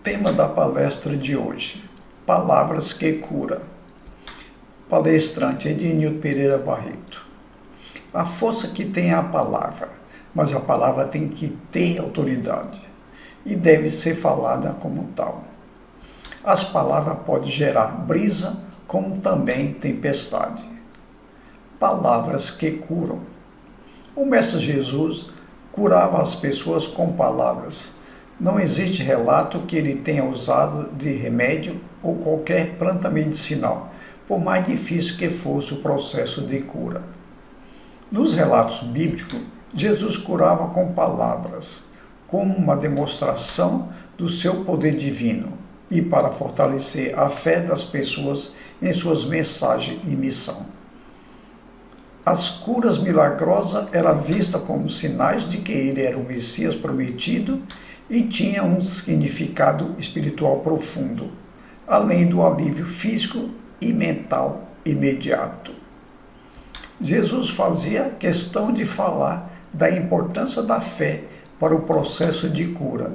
Tema da palestra de hoje: Palavras que cura. Palestrante Edinildo Pereira Barreto. A força que tem é a palavra, mas a palavra tem que ter autoridade e deve ser falada como tal. As palavras podem gerar brisa, como também tempestade. Palavras que curam. O Mestre Jesus curava as pessoas com palavras. Não existe relato que ele tenha usado de remédio ou qualquer planta medicinal, por mais difícil que fosse o processo de cura. Nos relatos bíblicos, Jesus curava com palavras, como uma demonstração do seu poder divino e para fortalecer a fé das pessoas em suas mensagens e missão. As curas milagrosas eram vistas como sinais de que ele era o Messias prometido e tinha um significado espiritual profundo, além do alívio físico e mental imediato. Jesus fazia questão de falar da importância da fé para o processo de cura,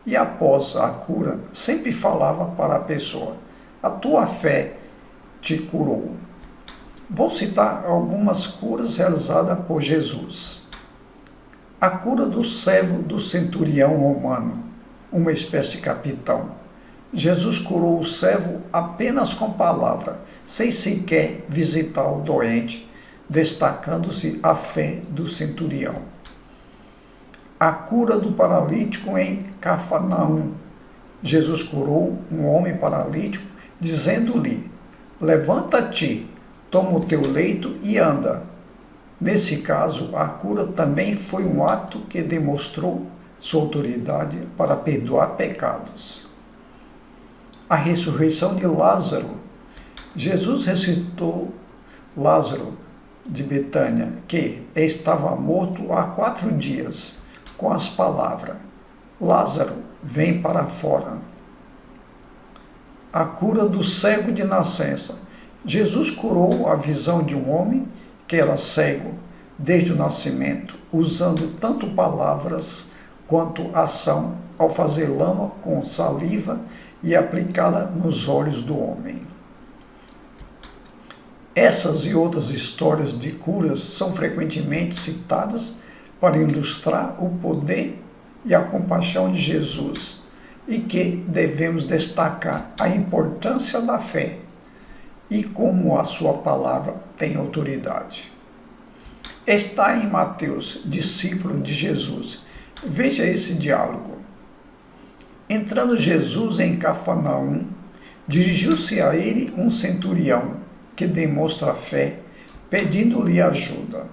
e após a cura, sempre falava para a pessoa: a tua fé te curou. Vou citar algumas curas realizadas por Jesus. A cura do servo do centurião romano, uma espécie de capitão. Jesus curou o servo apenas com palavra, sem sequer visitar o doente, destacando-se a fé do centurião. A cura do paralítico em Cafarnaum. Jesus curou um homem paralítico, dizendo-lhe: levanta-te, toma o teu leito e anda. Nesse caso, a cura também foi um ato que demonstrou sua autoridade para perdoar pecados. A ressurreição de Lázaro. Jesus ressuscitou Lázaro de Betânia, que estava morto há 4 dias, com as palavras: Lázaro, vem para fora. A cura do cego de nascença. Jesus curou a visão de um homem que era cego desde o nascimento, usando tanto palavras quanto ação ao fazer lama com saliva e aplicá-la nos olhos do homem. Essas e outras histórias de curas são frequentemente citadas para ilustrar o poder e a compaixão de Jesus, e que devemos destacar a importância da fé e como a sua palavra tem autoridade. Está em Mateus, discípulo de Jesus. Veja esse diálogo. Entrando Jesus em Cafarnaum, dirigiu-se a ele um centurião, que demonstra fé, pedindo-lhe ajuda.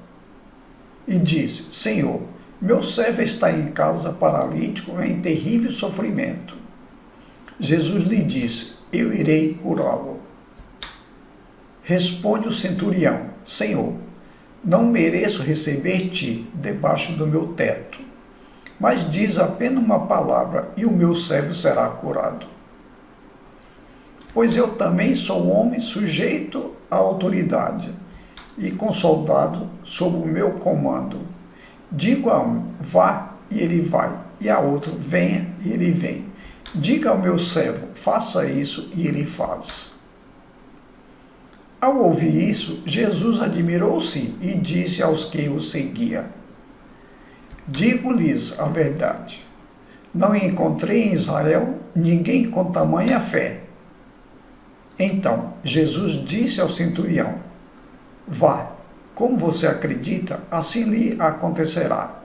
E disse: Senhor, meu servo está em casa paralítico em terrível sofrimento. Jesus lhe disse: eu irei curá-lo. Responde o centurião: Senhor, não mereço receber-te debaixo do meu teto, mas diz apenas uma palavra e o meu servo será curado. Pois eu também sou homem sujeito à autoridade e com soldado sob o meu comando. Digo a um: vá, e ele vai, e a outro: venha, e ele vem. Diga ao meu servo: faça isso, e ele faz. Ao ouvir isso, Jesus admirou-se e disse aos que o seguiam: digo-lhes a verdade, não encontrei em Israel ninguém com tamanha fé. Então Jesus disse ao centurião: vá, como você acredita, assim lhe acontecerá.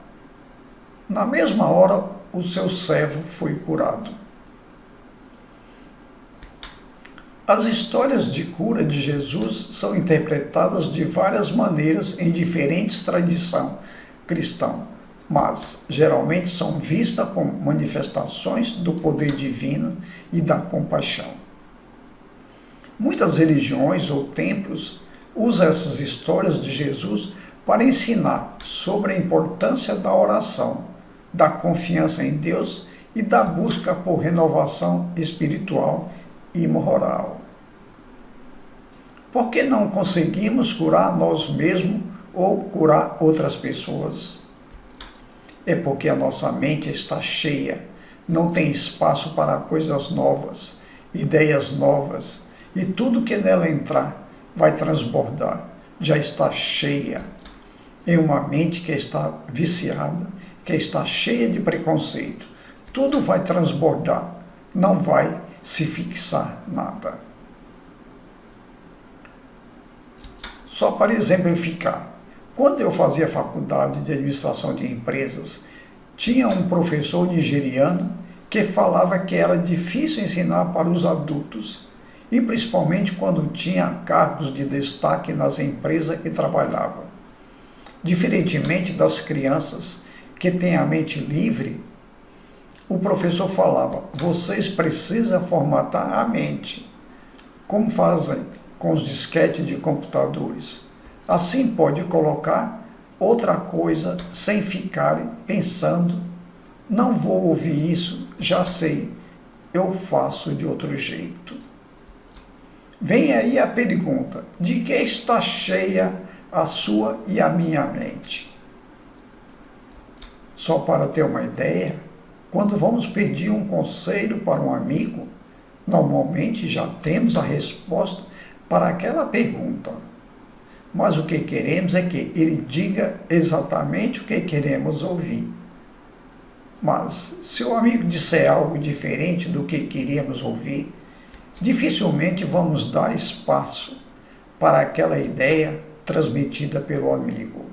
Na mesma hora, o seu servo foi curado. As histórias de cura de Jesus são interpretadas de várias maneiras em diferentes tradições cristãs, mas geralmente são vistas como manifestações do poder divino e da compaixão. Muitas religiões ou templos usam essas histórias de Jesus para ensinar sobre a importância da oração, da confiança em Deus e da busca por renovação espiritual e moral. Por que não conseguimos curar nós mesmos ou curar outras pessoas? É porque a nossa mente está cheia não tem espaço para coisas novas, ideias novas, e tudo que nela entrar vai transbordar. Já está cheia em uma mente que está viciada, que está cheia de preconceito. Tudo vai transbordar, não vai se fixar nada. Só para exemplificar, quando eu fazia faculdade de administração de empresas, tinha um professor nigeriano que falava que era difícil ensinar para os adultos, e principalmente quando tinha cargos de destaque nas empresas que trabalhava. Diferentemente das crianças que têm a mente livre, o professor falava: vocês precisam formatar a mente, como fazem com os disquetes de computadores. Assim pode colocar outra coisa sem ficarem pensando: não vou ouvir isso, já sei, eu faço de outro jeito. Vem aí a pergunta: de que está cheia a sua e a minha mente? Só para ter uma ideia, quando vamos pedir um conselho para um amigo, normalmente já temos a resposta para aquela pergunta. Mas o que queremos é que ele diga exatamente o que queremos ouvir. Mas se o amigo disser algo diferente do que queríamos ouvir, dificilmente vamos dar espaço para aquela ideia transmitida pelo amigo.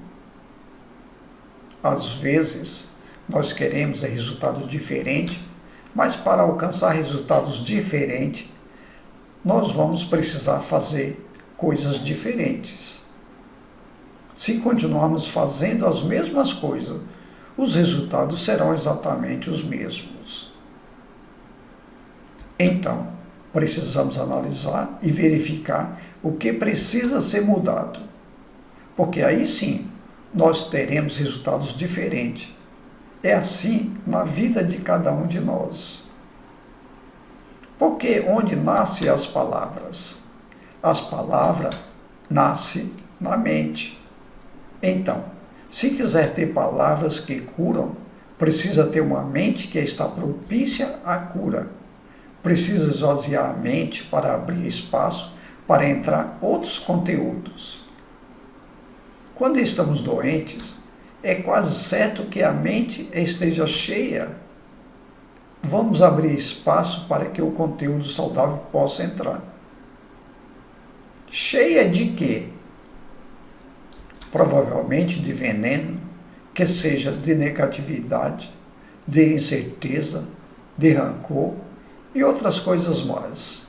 Às vezes, nós queremos resultados diferentes, mas para alcançar resultados diferentes, nós vamos precisar fazer coisas diferentes. Se continuarmos fazendo as mesmas coisas, os resultados serão exatamente os mesmos. Então, precisamos analisar e verificar o que precisa ser mudado, porque aí sim nós teremos resultados diferentes. É assim na vida de cada um de nós. Porque onde nascem as palavras? As palavras nascem na mente. Então, se quiser ter palavras que curam, precisa ter uma mente que está propícia à cura. Precisa esvaziar a mente para abrir espaço para entrar outros conteúdos. Quando estamos doentes, é quase certo que a mente esteja cheia. Vamos abrir espaço para que o conteúdo saudável possa entrar. Cheia de quê? Provavelmente de veneno, que seja de negatividade, de incerteza, de rancor e outras coisas mais.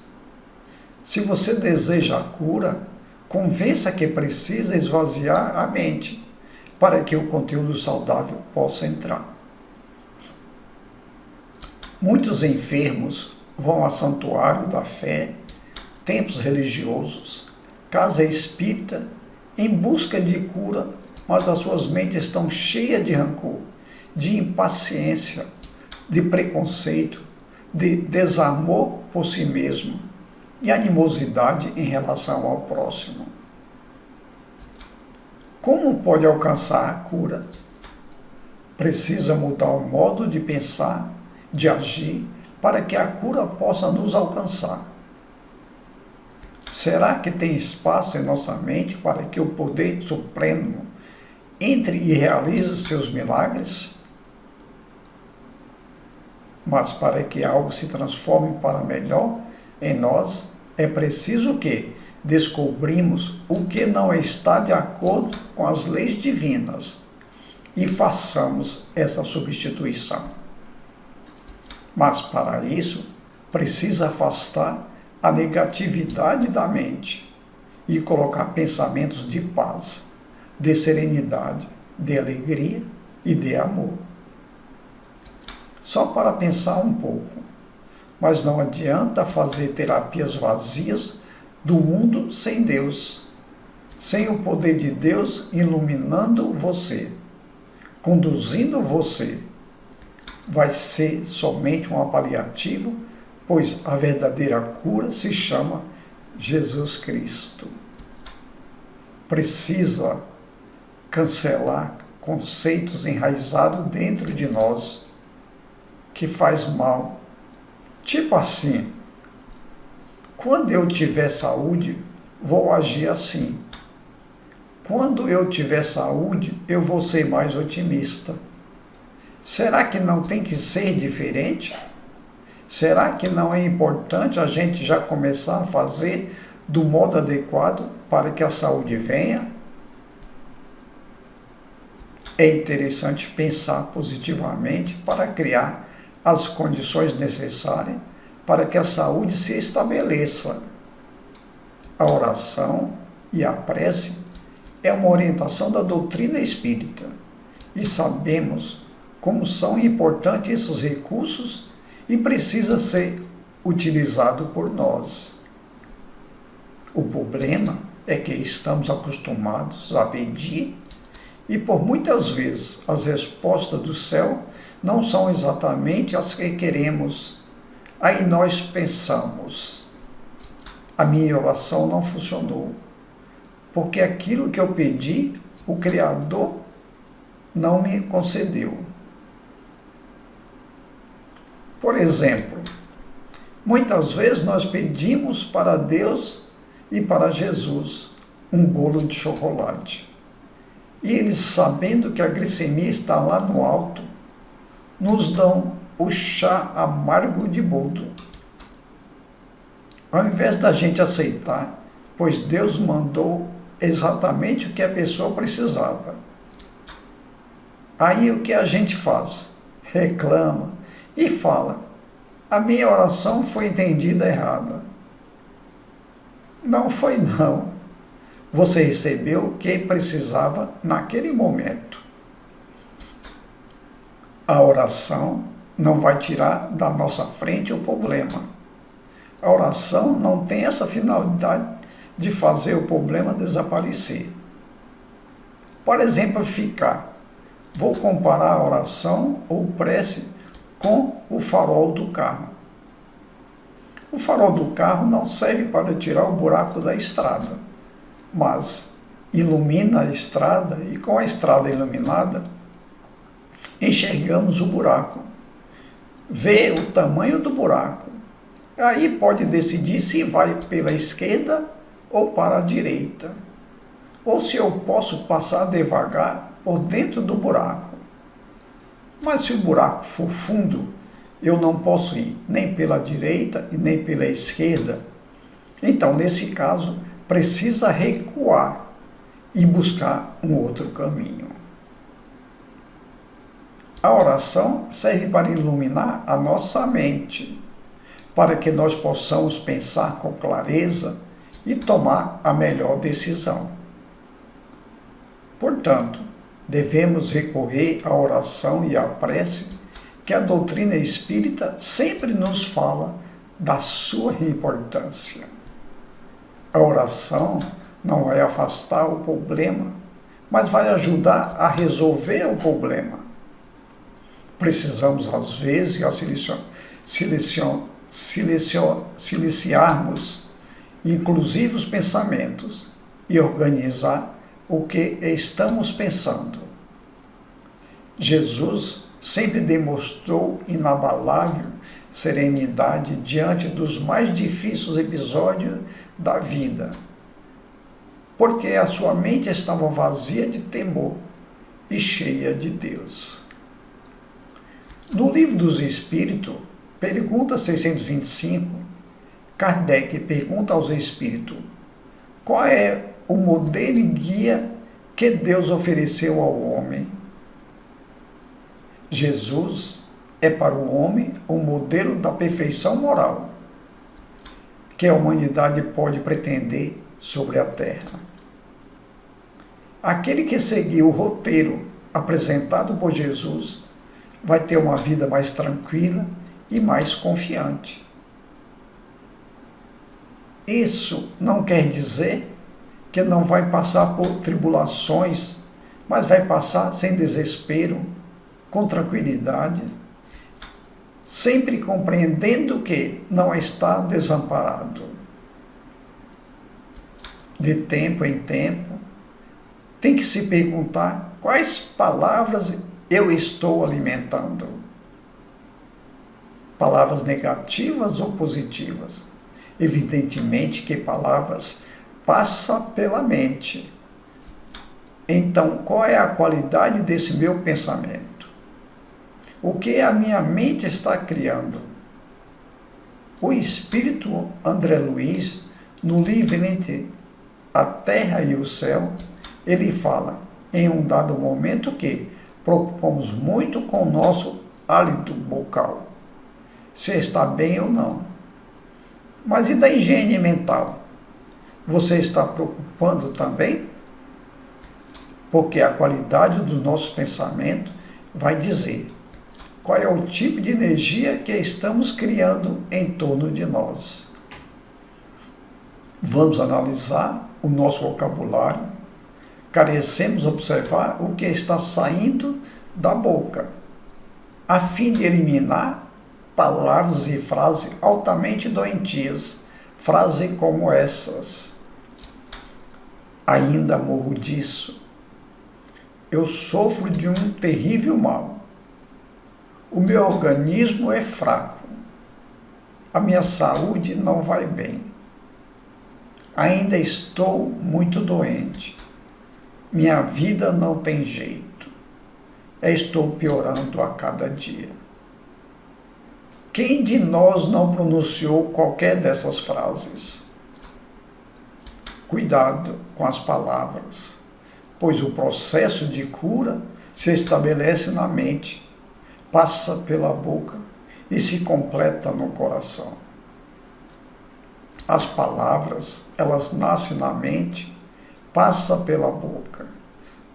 Se você deseja a cura, convença que precisa esvaziar a mente para que o conteúdo saudável possa entrar. Muitos enfermos vão a santuário da fé, templos religiosos, casa espírita, em busca de cura, mas as suas mentes estão cheias de rancor, de impaciência, de preconceito, de desamor por si mesmo e animosidade em relação ao próximo. Como pode alcançar a cura? Precisa mudar o modo de pensar, de agir, para que a cura possa nos alcançar. Será que tem espaço em nossa mente para que o poder supremo entre e realize os seus milagres? Mas para que algo se transforme para melhor em nós, é preciso que descobrimos o que não está de acordo com as leis divinas e façamos essa substituição. Mas para isso, precisa afastar a negatividade da mente e colocar pensamentos de paz, de serenidade, de alegria e de amor. Só para pensar um pouco, mas não adianta fazer terapias vazias do mundo sem Deus, sem o poder de Deus iluminando você, conduzindo você. Vai ser somente um paliativo, pois a verdadeira cura se chama Jesus Cristo. Precisa cancelar conceitos enraizados dentro de nós, que faz mal. Tipo assim, quando eu tiver saúde, vou agir assim. Quando eu tiver saúde, eu vou ser mais otimista. Será que não tem que ser diferente? Será que não é importante a gente já começar a fazer do modo adequado para que a saúde venha? É interessante pensar positivamente para criar as condições necessárias para que a saúde se estabeleça. A oração e a prece é uma orientação da doutrina espírita e sabemos como são importantes esses recursos e precisa ser utilizado por nós. O problema é que estamos acostumados a pedir e por muitas vezes as respostas do céu não são exatamente as que queremos. Aí nós pensamos, a minha oração não funcionou, porque aquilo que eu pedi, o Criador não me concedeu. Por exemplo, muitas vezes nós pedimos para Deus e para Jesus um bolo de chocolate. E eles, sabendo que a glicemia está lá no alto, nos dão o chá amargo de boldo. Ao invés da gente aceitar, pois Deus mandou exatamente o que a pessoa precisava. Aí o que a gente faz? Reclama e fala, a minha oração foi entendida errada. Não foi não. Você recebeu o que precisava naquele momento. A oração não vai tirar da nossa frente o problema. A oração não tem essa finalidade de fazer o problema desaparecer. Para exemplificar, vou comparar a oração ou prece com o farol do carro. O farol do carro não serve para tirar o buraco da estrada, mas ilumina a estrada e com a estrada iluminada, enxergamos o buraco. Vê o tamanho do buraco. Aí pode decidir se vai pela esquerda ou para a direita. Ou se eu posso passar devagar por dentro do buraco. Mas se o buraco for fundo, eu não posso ir nem pela direita e nem pela esquerda. Então, nesse caso, precisa recuar e buscar um outro caminho. A oração serve para iluminar a nossa mente, para que nós possamos pensar com clareza e tomar a melhor decisão. Portanto, devemos recorrer à oração e à prece, que a doutrina espírita sempre nos fala da sua importância. A oração não vai afastar o problema, mas vai ajudar a resolver o problema. Precisamos, às vezes, silenciarmos, inclusive os pensamentos, e organizar o que estamos pensando. Jesus sempre demonstrou inabalável serenidade diante dos mais difíceis episódios da vida, porque a sua mente estava vazia de temor e cheia de Deus. No Livro dos Espíritos, pergunta 625, Kardec pergunta aos Espíritos qual é o modelo e guia que Deus ofereceu ao homem. Jesus é para o homem o modelo da perfeição moral que a humanidade pode pretender sobre a Terra. Aquele que seguir o roteiro apresentado por Jesus vai ter uma vida mais tranquila e mais confiante. Isso não quer dizer que não vai passar por tribulações, mas vai passar sem desespero, com tranquilidade, sempre compreendendo que não está desamparado. De tempo em tempo, tem que se perguntar quais palavras eu estou alimentando. palavras negativas ou positivas. Evidentemente que palavras passam pela mente. Então, qual é a qualidade desse meu pensamento? O que a minha mente está criando? O espírito André Luiz, no livro Entre a Terra e o Céu, ele fala em um dado momento que preocupamos muito com o nosso hálito bucal, se está bem ou não. Mas e da higiene mental? Você está preocupando também? Porque a qualidade do nosso pensamento vai dizer qual é o tipo de energia que estamos criando em torno de nós. Vamos analisar o nosso vocabulário, carecemos observar o que está saindo da boca, a fim de eliminar palavras e frases altamente doentias, frases como essas. Ainda morro disso. Eu sofro de um terrível mal. O meu organismo é fraco. A minha saúde não vai bem. Ainda estou muito doente. Minha vida não tem jeito. Estou piorando a cada dia. Quem de nós não pronunciou qualquer dessas frases? Cuidado com as palavras, pois o processo de cura se estabelece na mente, passa pela boca e se completa no coração. As palavras, elas nascem na mente, passam pela boca,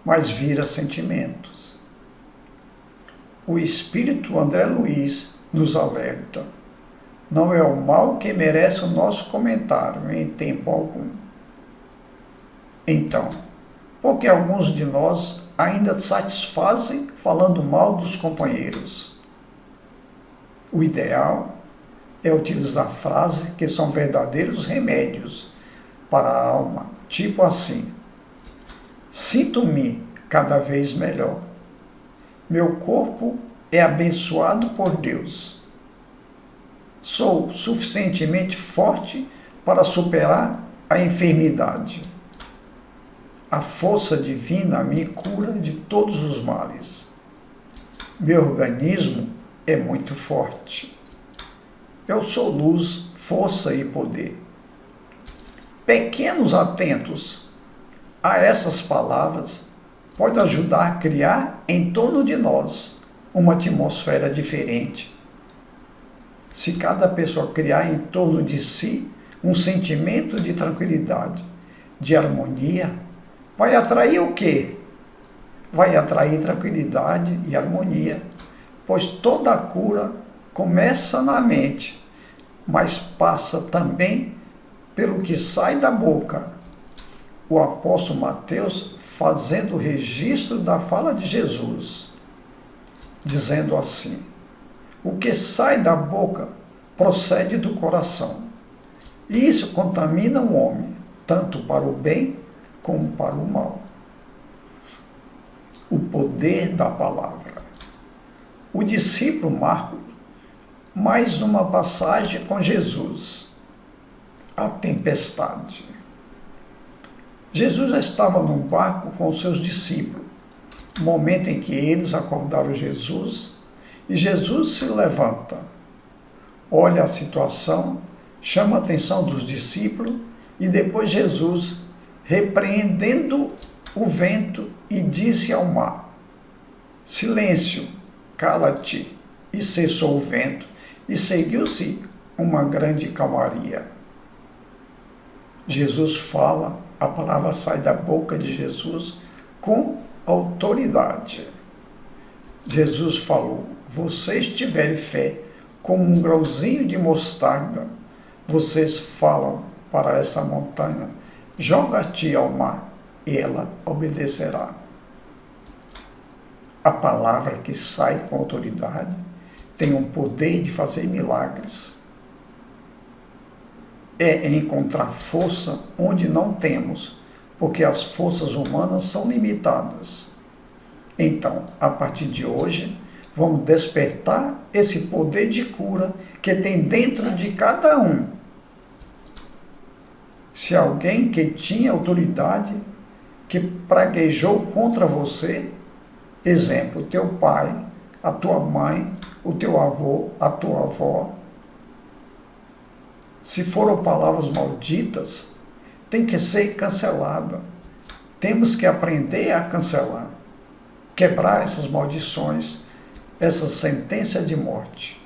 mas vira sentimentos. O espírito André Luiz nos alerta. Não é o mal que merece o nosso comentário em tempo algum. Então, por que alguns de nós ainda satisfazem falando mal dos companheiros? O ideal é utilizar frases que são verdadeiros remédios para a alma, tipo assim: sinto-me cada vez melhor. Meu corpo é abençoado por Deus. Sou suficientemente forte para superar a enfermidade. A força divina me cura de todos os males. Meu organismo é muito forte. Eu sou luz, força e poder. Pequenos atentos a essas palavras podem ajudar a criar em torno de nós uma atmosfera diferente. Se cada pessoa criar em torno de si um sentimento de tranquilidade, de harmonia, vai atrair o quê? Vai atrair tranquilidade e harmonia, pois toda a cura começa na mente, mas passa também pelo que sai da boca. O apóstolo Mateus fazendo o registro da fala de Jesus, dizendo assim: o que sai da boca procede do coração. E isso contamina o homem, tanto para o bem como para o mal. O poder da palavra. O discípulo Marcos, mais uma passagem com Jesus. A tempestade. Jesus estava num barco com os seus discípulos, momento em que eles acordaram Jesus, e Jesus se levanta, olha a situação, chama a atenção dos discípulos, e depois Jesus, repreendendo o vento, e disse ao mar: silêncio, cala-te, e cessou o vento, e seguiu-se uma grande calmaria. Jesus fala, a palavra sai da boca de Jesus com autoridade. Jesus falou: vocês tiverem fé como um grãozinho de mostarda, vocês falam para essa montanha: joga-te ao mar, e ela obedecerá. A palavra que sai com autoridade tem um poder de fazer milagres. É encontrar força onde não temos, porque as forças humanas são limitadas. Então, a partir de hoje, vamos despertar esse poder de cura que tem dentro de cada um. Se alguém que tinha autoridade, que praguejou contra você, exemplo, teu pai, a tua mãe, o teu avô, a tua avó, se foram palavras malditas, tem que ser cancelada. Temos que aprender a cancelar, quebrar essas maldições, essa sentença de morte.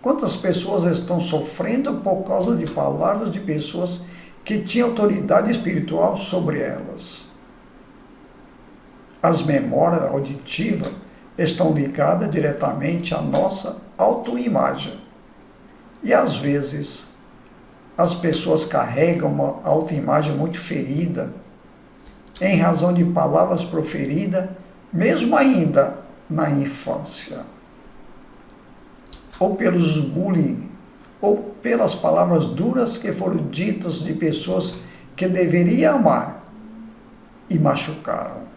Quantas pessoas estão sofrendo por causa de palavras de pessoas que tinham autoridade espiritual sobre elas? As memórias auditivas estão ligadas diretamente à nossa autoimagem. E às vezes, as pessoas carregam uma autoimagem muito ferida, em razão de palavras proferidas, mesmo ainda na infância. Ou pelos bullying, ou pelas palavras duras que foram ditas de pessoas que deveria amar e machucaram.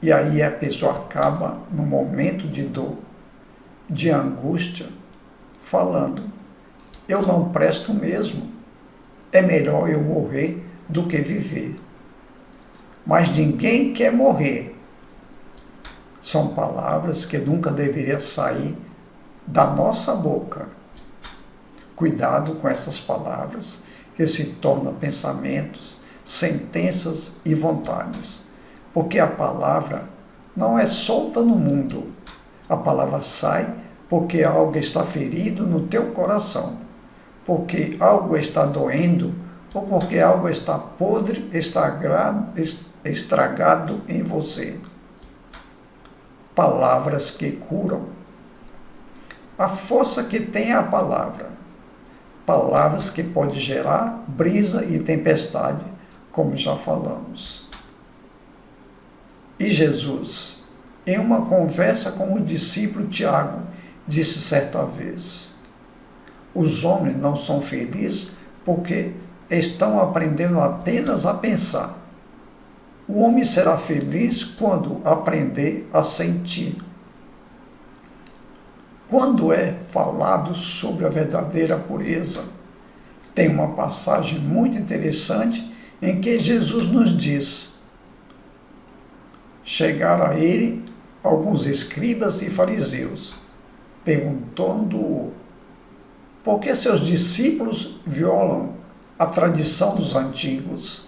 E aí a pessoa acaba, no momento de dor, de angústia, falando: eu não presto mesmo, é melhor eu morrer do que viver. Mas ninguém quer morrer. São palavras que nunca deveriam sair da nossa boca. Cuidado com essas palavras, que se tornam pensamentos, sentenças e vontades. Porque a palavra não é solta no mundo. A palavra sai porque algo está ferido no teu coração, porque algo está doendo, ou porque algo está podre, estragado em você. Palavras que curam. A força que tem a palavra. Palavras que pode gerar brisa e tempestade, como já falamos. E Jesus, em uma conversa com o discípulo Tiago, disse certa vez: os homens não são felizes porque estão aprendendo apenas a pensar. O homem será feliz quando aprender a sentir. Quando é falado sobre a verdadeira pureza, tem uma passagem muito interessante em que Jesus nos diz: chegaram a ele alguns escribas e fariseus, perguntando-o por que seus discípulos violam a tradição dos antigos.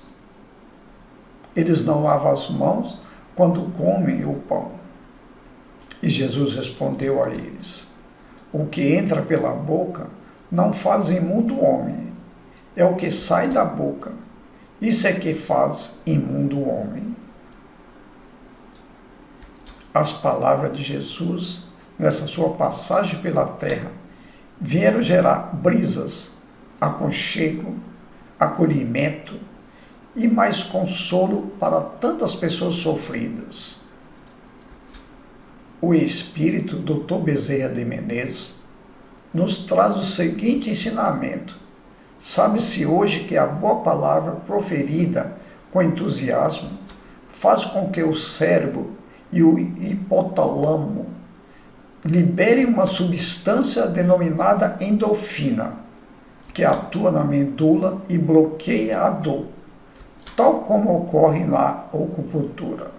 Eles não lavam as mãos quando comem o pão. E Jesus respondeu a eles: o que entra pela boca não faz imundo o homem, é o que sai da boca. Isso é que faz imundo o homem. As palavras de Jesus, nessa sua passagem pela terra, vieram gerar brisas, aconchego, acolhimento e mais consolo para tantas pessoas sofridas. O Espírito Dr. Bezerra de Menezes nos traz o seguinte ensinamento: sabe-se hoje que a boa palavra proferida com entusiasmo faz com que o cérebro e o hipotálamo liberem uma substância denominada endorfina, que atua na medula e bloqueia a dor, tal como ocorre na acupuntura.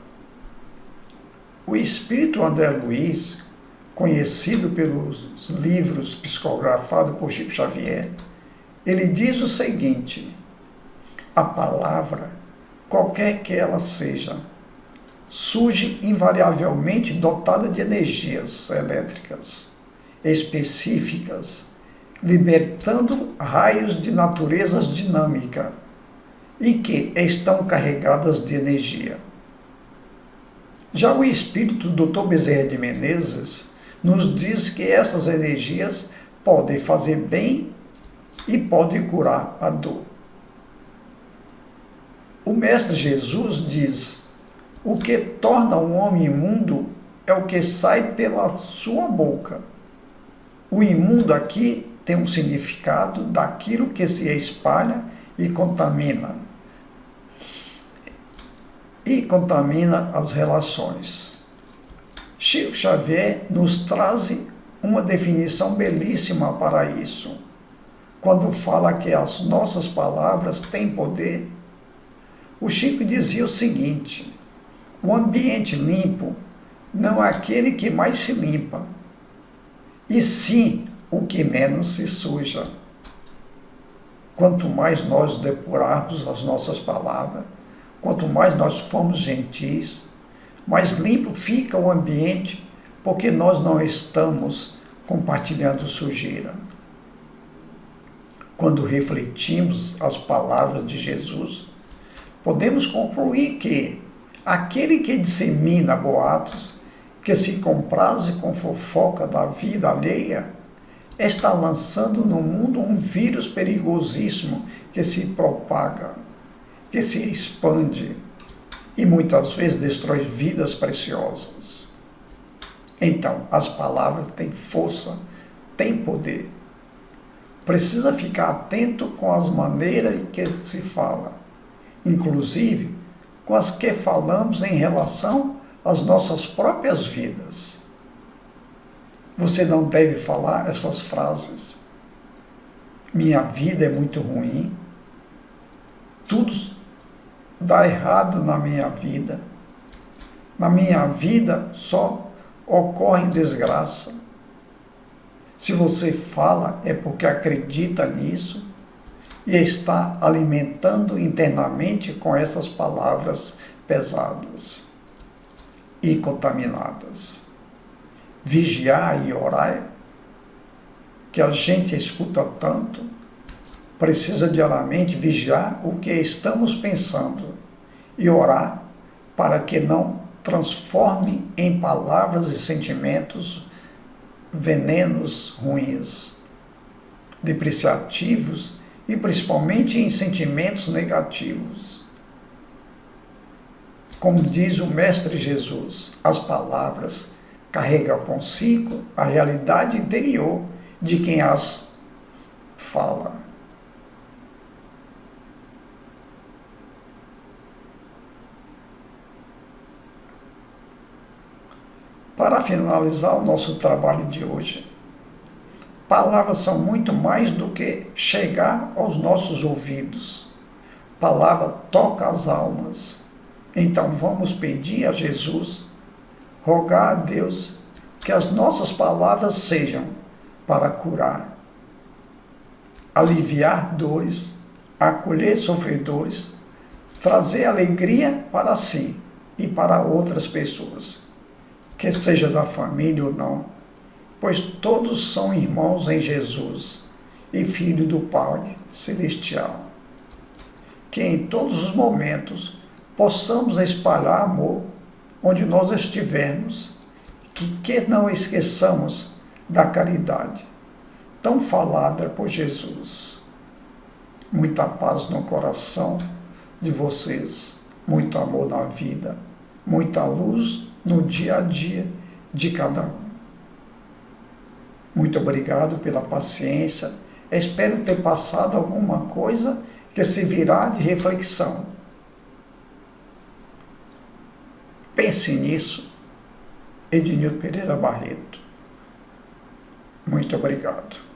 O espírito André Luiz, conhecido pelos livros psicografados por Chico Xavier, ele diz o seguinte: a palavra, qualquer que ela seja, surge invariavelmente dotada de energias elétricas específicas, libertando raios de natureza dinâmica e que estão carregadas de energia. Já o espírito Dr. Bezerra de Menezes nos diz que essas energias podem fazer bem e podem curar a dor. O Mestre Jesus diz: o que torna um homem imundo é o que sai pela sua boca. O imundo aqui tem um significado daquilo que se espalha e contamina. E contamina as relações. Chico Xavier nos traz uma definição belíssima para isso, quando fala que as nossas palavras têm poder. O Chico dizia o seguinte: o ambiente limpo não é aquele que mais se limpa, e sim o que menos se suja. Quanto mais nós depurarmos as nossas palavras, quanto mais nós formos gentis, mais limpo fica o ambiente, porque nós não estamos compartilhando sujeira. Quando refletimos as palavras de Jesus, podemos concluir que aquele que dissemina boatos, que se compraze com fofoca da vida alheia, está lançando no mundo um vírus perigosíssimo que se propaga, que se expande e muitas vezes destrói vidas preciosas. Então, as palavras têm força, têm poder. Precisa ficar atento com as maneiras em que se fala, inclusive com as que falamos em relação às nossas próprias vidas. Você não deve falar essas frases: minha vida é muito ruim, tudo dá errado na minha vida só ocorre desgraça. Se você fala é porque acredita nisso e está alimentando internamente com essas palavras pesadas e contaminadas. Vigiar e orar, que a gente escuta tanto, precisa diariamente vigiar o que estamos pensando e orar para que não transforme em palavras e sentimentos venenos ruins, depreciativos e principalmente em sentimentos negativos. Como diz o Mestre Jesus, as palavras carregam consigo a realidade interior de quem as fala. Para finalizar o nosso trabalho de hoje, palavras são muito mais do que chegar aos nossos ouvidos. Palavra toca as almas. Então vamos pedir a Jesus, rogar a Deus que as nossas palavras sejam para curar, aliviar dores, acolher sofredores, trazer alegria para si e para outras pessoas, que seja da família ou não, pois todos são irmãos em Jesus e filho do Pai Celestial. Que em todos os momentos possamos espalhar amor onde nós estivermos, que não esqueçamos da caridade, tão falada por Jesus. Muita paz no coração de vocês, muito amor na vida, muita luz no dia a dia de cada um. Muito obrigado pela paciência. Espero ter passado alguma coisa que servirá de reflexão. Pense nisso. Ednildo Pereira Barreto. Muito obrigado.